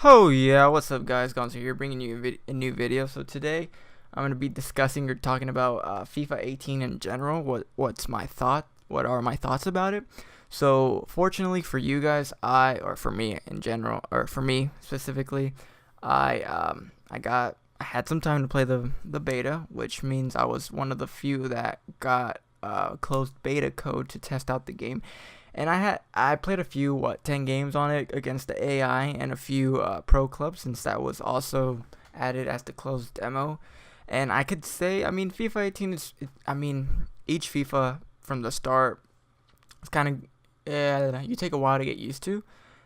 Oh yeah, what's up guys, Gonzo here bringing you a new video. So today I'm going to be discussing or talking about FIFA 18 in general. What are my thoughts about it? So fortunately for you guys, or for me in general, or for me specifically, I had some time to play the beta, which means I was one of the few that got closed beta code to test out the game. And I played a few 10 games on it against the AI and a few pro clubs, since that was also added as the closed demo. And I could say, I mean, FIFA 18 each FIFA from the start, it's kind of you take a while to get used to.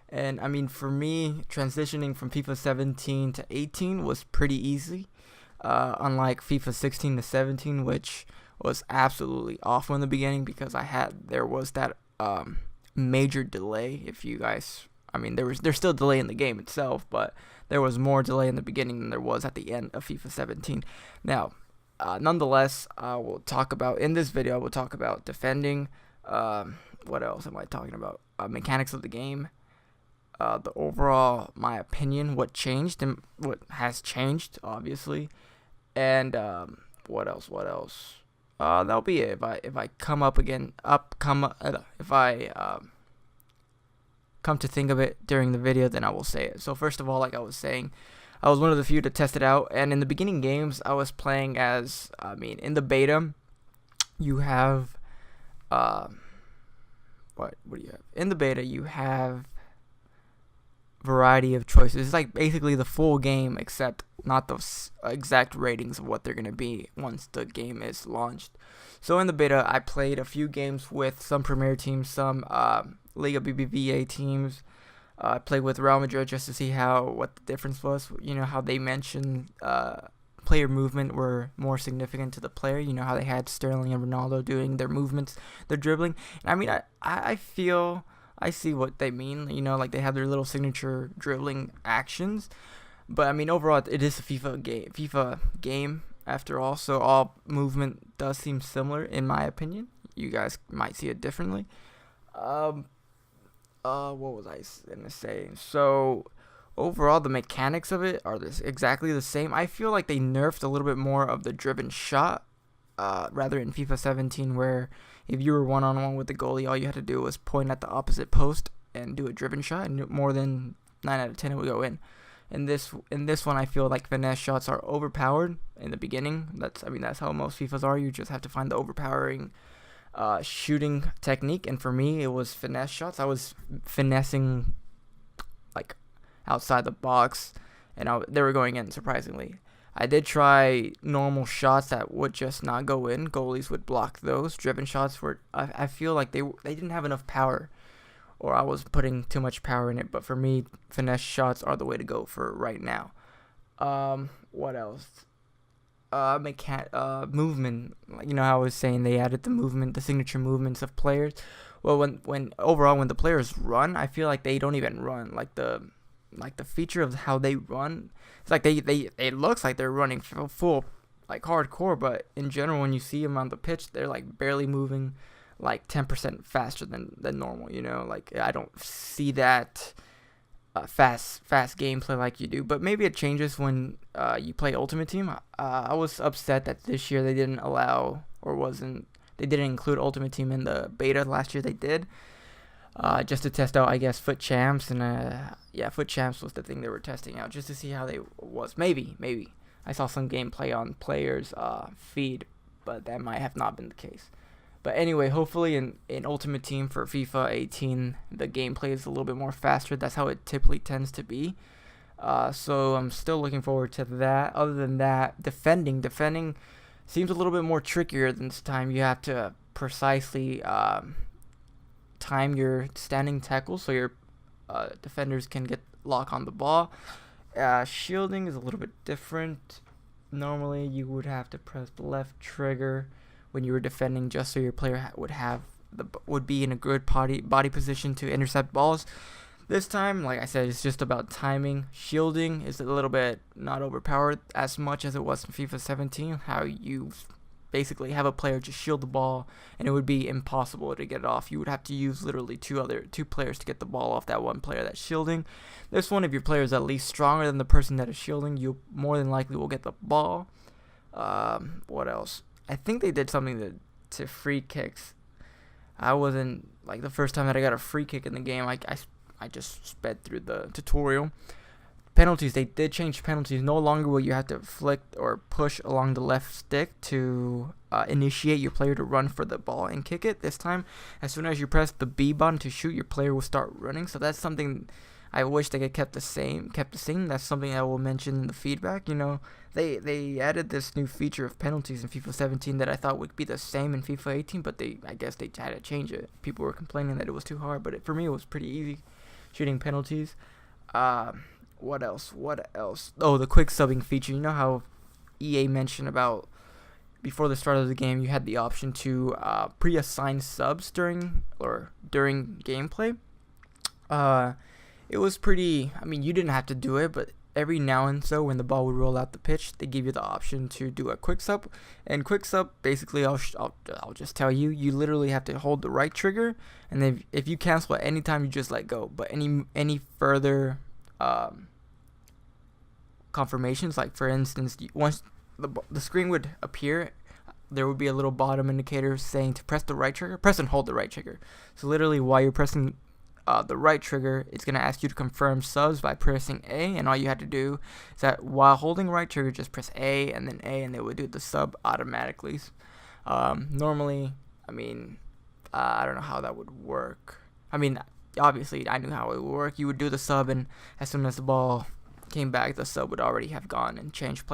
And I mean, for me, transitioning from FIFA 17 to 18 was pretty easy, unlike FIFA 16 to 17, which was absolutely awful in the beginning because there was that major delay. If you guys, I mean, there's still delay in the game itself, but there was more delay in the beginning than there was at the end of FIFA 17. Now, nonetheless, in this video, I will talk about defending. What else am I talking about? Mechanics of the game. The overall, my opinion, what changed and what has changed, obviously, and what else? That'll be it. If I come to think of it during the video, then I will say it. So first of all, like I was saying, I was one of the few to test it out, and in the beginning games, I was playing as, in the beta, you have, what do you have? In the beta, you have variety of choices. It's like basically the full game, except not the exact ratings of what they're going to be once the game is launched. So in the beta, I played a few games with some Premier teams, some Liga BBVA teams. I played with Real Madrid just to see what the difference was. You know how they mentioned player movement were more significant to the player. You know how they had Sterling and Ronaldo doing their movements, their dribbling. And I mean, I feel I see what they mean. You know, like they have their little signature dribbling actions. But I mean, overall, it is a FIFA game after all. So all movement does seem similar, in my opinion. You guys might see it differently. What was I gonna say? So overall, the mechanics of it are exactly the same. I feel like they nerfed a little bit more of the driven shot, rather in FIFA 17, where if you were one-on-one with the goalie, all you had to do was point at the opposite post and do a driven shot, and more than 9 out of 10 it would go in. In this one, I feel like finesse shots are overpowered in the beginning. That's how most FIFAs are. You just have to find the overpowering shooting technique, and for me, it was finesse shots. I was finessing like outside the box, and they were going in, surprisingly. I did try normal shots that would just not go in. Goalies would block those. Driven shots I feel like they didn't have enough power, or I was putting too much power in it. But for me, finesse shots are the way to go for right now. What else? Movement. You know how I was saying they added the signature movements of players. Well, when the players run, I feel like they don't even run. Like the feature of how they run, it's like it looks like they're running full like hardcore, but in general, when you see them on the pitch, they're like barely moving, like 10% faster than normal. You know, like I don't see that fast gameplay like you do. But maybe it changes when you play Ultimate Team. I was upset that this year they didn't include Ultimate Team in the beta. Last year they did. Just to test out, I guess, Foot Champs, and Foot Champs was the thing they were testing out, just to see how they was. Maybe I saw some gameplay on players' feed, but that might have not been the case. But anyway, hopefully in Ultimate Team for FIFA 18, the gameplay is a little bit more faster. That's how it typically tends to be. So I'm still looking forward to that. Other than that, defending seems a little bit more trickier this time. You have to precisely time your standing tackle so your defenders can get lock on the ball. Shielding is a little bit different. Normally you would have to press the left trigger when you were defending, just so your player would be in a good body position to intercept balls. This time, like I said, it's just about timing. Shielding is a little bit not overpowered as much as it was in FIFA 17. How you basically have a player just shield the ball, and it would be impossible to get it off. You would have to use literally two players to get the ball off that one player that's shielding. This one, if your player is at least stronger than the person that is shielding, you more than likely will get the ball. What else? I think they did something to free kicks. I wasn't, like, the first time that I got a free kick in the game, I just sped through the tutorial. Penalties, they did change penalties. No longer will you have to flick or push along the left stick to initiate your player to run for the ball and kick it. This time, as soon as you press the B button to shoot, your player will start running. So that's something I wish they could kept the same. That's something I will mention in the feedback. They added this new feature of penalties in FIFA 17 that I thought would be the same in FIFA 18, but I guess they had to change it. People were complaining that it was too hard, but for me it was pretty easy shooting penalties. What else? Oh, the quick subbing feature. You know how EA mentioned about before the start of the game, you had the option to pre-assign subs during gameplay. It was pretty. I mean, you didn't have to do it, but every now and so, when the ball would roll out the pitch, they give you the option to do a quick sub. And quick sub, basically, I'll just tell you, you literally have to hold the right trigger, and then if you cancel at any time, you just let go. But any further confirmations, like for instance, once the screen would appear, there would be a little bottom indicator saying to press the right trigger, press and hold the right trigger. So literally, while you're pressing the right trigger, it's going to ask you to confirm subs by pressing A, and all you had to do is that while holding right trigger, just press A, and it would do the sub automatically. Normally, I mean, I don't know how that would work. I mean, obviously, I knew how it would work. You would do the sub, and as soon as the ball came back, the sub would already have gone and changed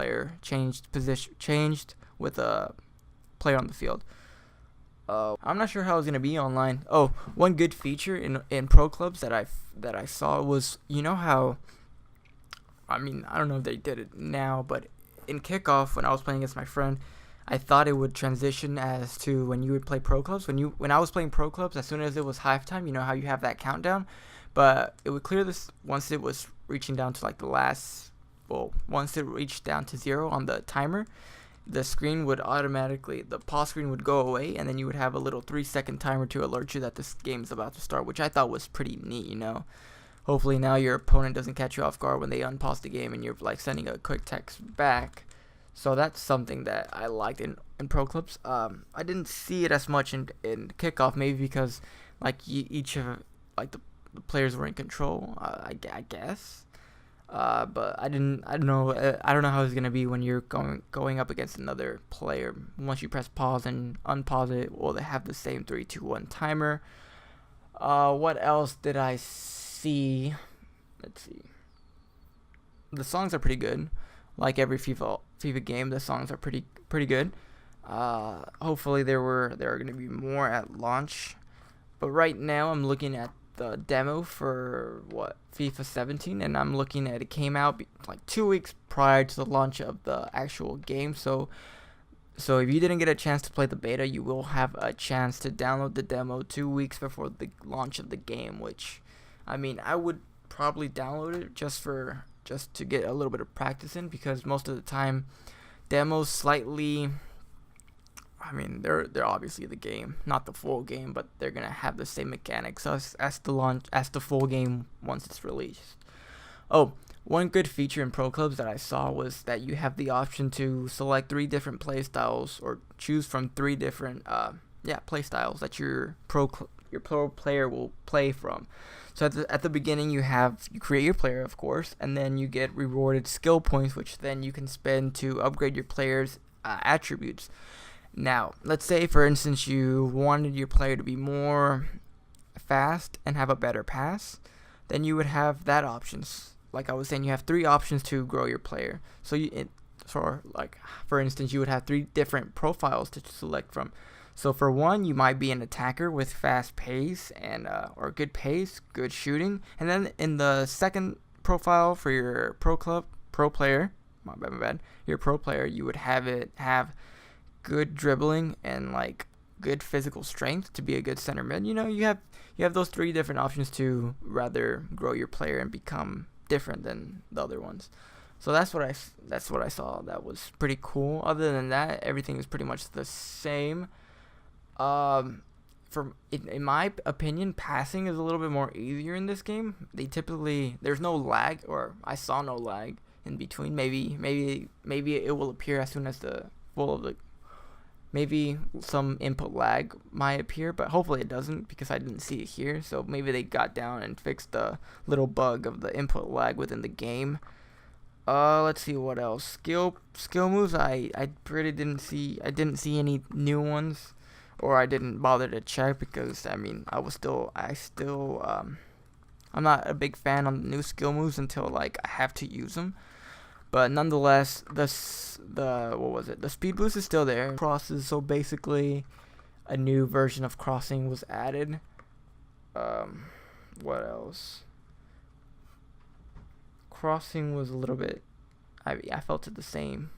with a player on the field. I'm not sure how it's gonna be online. Oh, one good feature in pro clubs that I saw was, you know how, I mean, I don't know if they did it now, but in kickoff when I was playing against my friend, I thought it would transition as to when you would play pro clubs. When I was playing pro clubs, as soon as it was halftime, you know how you have that countdown, but it would clear this once it was reaching down to like once it reached down to 0 on the timer. The screen would the pause screen would go away, and then you would have a little 3-second timer to alert you that this game is about to start, which I thought was pretty neat, Hopefully now your opponent doesn't catch you off guard when they unpause the game and you're like sending a quick text back. So that's something that I liked in pro clubs. I didn't see it as much in kickoff, maybe because like each of like the players were in control, I guess. But I don't know how it's gonna be when you're going up against another player. Once you press pause and unpause it, will they have the same 3, 2, 1 timer? What else did I see? Let's see. The songs are pretty good. Like every FIFA game, the songs are pretty good. Hopefully there are gonna be more at launch. But right now I'm looking at the demo for FIFA 17, and I'm looking at it came out like 2 weeks prior to the launch of the actual game. So if you didn't get a chance to play the beta, you will have a chance to download the demo 2 weeks before the launch of the game, which, I mean, I would probably download it just to get a little bit of practice in, because most of the time demos slightly, I mean, they're obviously the game, not the full game, but they're gonna have the same mechanics as the full game once it's released. Oh, one good feature in pro clubs that I saw was that you have the option to select 3 different play styles, or choose from 3 different play styles that your pro player will play from. So at the beginning you create your player, of course, and then you get rewarded skill points, which then you can spend to upgrade your player's attributes. Now, let's say, for instance, you wanted your player to be more fast and have a better pass, then you would have that options. Like I was saying, you have 3 options to grow your player. So for instance, you would have 3 different profiles to select from. So for one, you might be an attacker with fast pace and or good pace, good shooting, and then in the second profile for your pro player, your pro player, you would have good dribbling and like good physical strength to be a good center mid. You have those 3 different options to rather grow your player and become different than the other ones. So that's what I saw. That was pretty cool. Other than that, everything is pretty much the same. Um, in my opinion, passing is a little bit more easier in this game. There's no lag, or I saw no lag in between. Maybe it will appear as soon as the full of the. Maybe some input lag might appear, but hopefully it doesn't because I didn't see it here. So maybe they got down and fixed the little bug of the input lag within the game. Let's see what else. Skill moves. I really didn't see. I didn't see any new ones, or I didn't bother to check because I'm not a big fan on the new skill moves until like I have to use them. But nonetheless, the speed boost is still there. Crosses, so basically, a new version of crossing was added. What else? Crossing was a little bit. I felt it the same.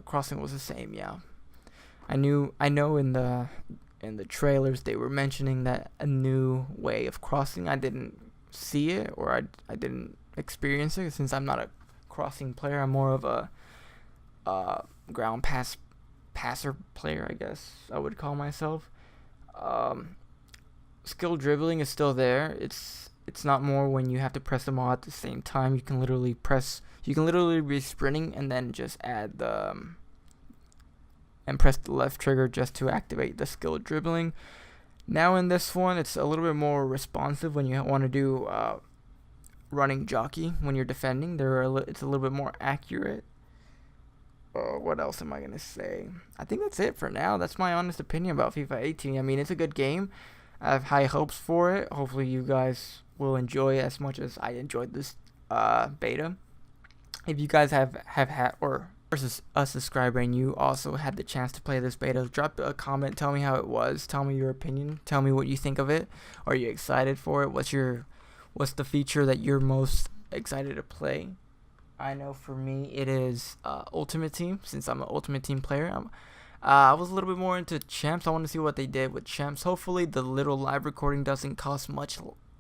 Crossing was the same. Yeah, I know in the trailers they were mentioning that a new way of crossing. I didn't see it, or I didn't experience it since I'm not a crossing player. I'm more of a ground passer player, I guess I would call myself. Skill dribbling is still there. It's not more when you have to press them all at the same time. You can literally be sprinting and then just add and press the left trigger just to activate the skill dribbling. Now in this one, it's a little bit more responsive when you want to do running jockey when you're defending. It's a little bit more accurate. What else am I gonna say? I think that's it for now. That's my honest opinion about FIFA 18. I mean, it's a good game. I have high hopes for it. Hopefully you guys will enjoy it as much as I enjoyed this beta. If you guys have had, or versus a subscriber and you also had the chance to play this beta, drop a comment, tell me how it was, tell me your opinion, tell me what you think of it. Are you excited for it? What's the feature that you're most excited to play? I know for me it is Ultimate Team, since I'm an Ultimate Team player. I was a little bit more into Champs. I want to see what they did with Champs. Hopefully the little live recording doesn't cause much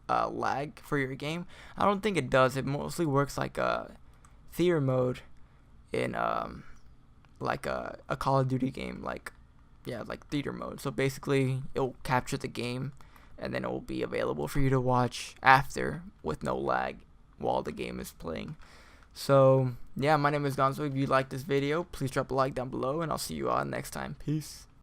lag for your game. I don't think it does. It mostly works like a theater mode in like a Call of Duty game, like theater mode. So basically it will capture the game and then it will be available for you to watch after with no lag while the game is playing. So yeah, my name is Gonzo. If you like this video, please drop a like down below, and I'll see you all next time. Peace.